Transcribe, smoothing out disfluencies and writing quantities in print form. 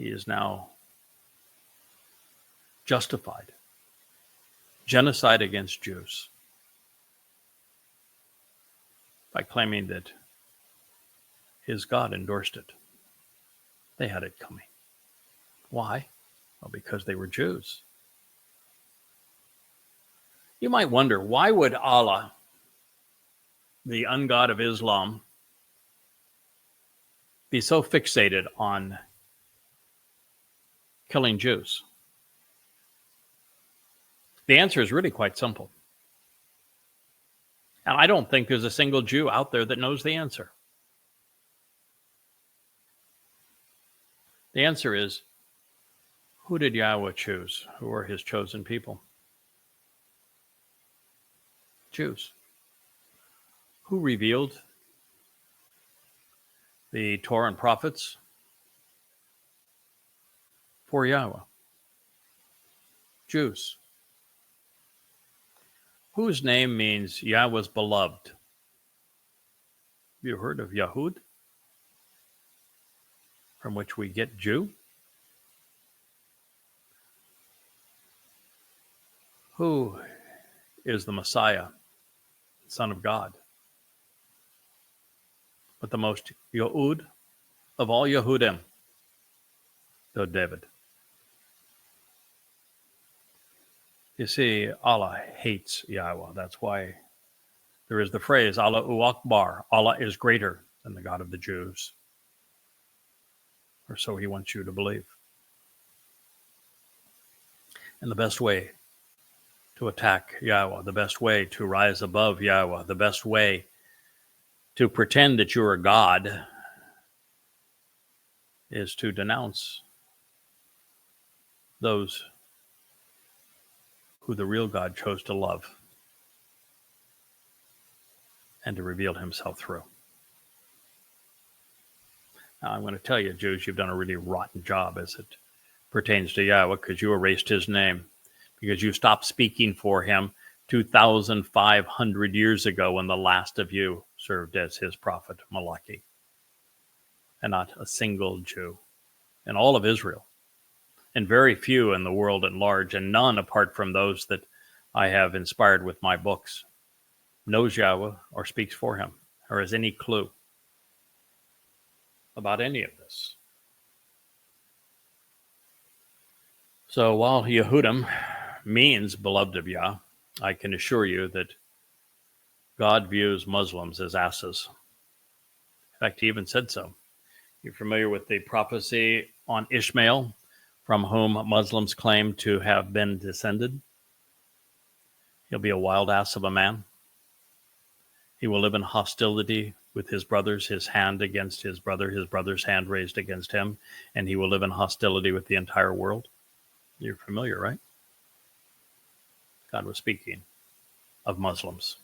he is now justified genocide against Jews by claiming that his God endorsed it. They had it coming. Why? Well, because they were Jews. You might wonder, why would Allah, the ungod of Islam, be so fixated on killing Jews? The answer is really quite simple. And I don't think there's a single Jew out there that knows the answer. The answer is, who did Yahweh choose? Who were his chosen people? Jews. Who revealed the Torah and prophets? For Yahweh. Jews. Whose name means Yahweh's beloved? Have you heard of Yahud? From which we get Jew? Who is the Messiah, Son of God? But the most Yahud of all Yahudym, though David. You see, Allah hates Yahweh. That's why there is the phrase, Allahu Akbar. Allah is greater than the God of the Jews. Or so he wants you to believe. And the best way to attack Yahweh, the best way to rise above Yahweh, the best way to pretend that you're a God is to denounce those who the real God chose to love and to reveal himself through. Now, I'm going to tell you, Jews, you've done a really rotten job as it pertains to Yahweh, because you erased his name, because you stopped speaking for him 2,500 years ago when the last of you served as his prophet, Malachi. And not a single Jew in all of Israel, and very few in the world at large, and none apart from those that I have inspired with my books, knows Yahweh or speaks for him or has any clue about any of this. So while Yahudym means beloved of Yah, I can assure you that God views Muslims as asses. In fact, he even said so. You're familiar with the prophecy on Ishmael, from whom Muslims claim to have been descended? He'll be a wild ass of a man. He will live in hostility with his brothers, his hand against his brother's hand raised against him, and he will live in hostility with the entire world. You're familiar, right? God was speaking of Muslims.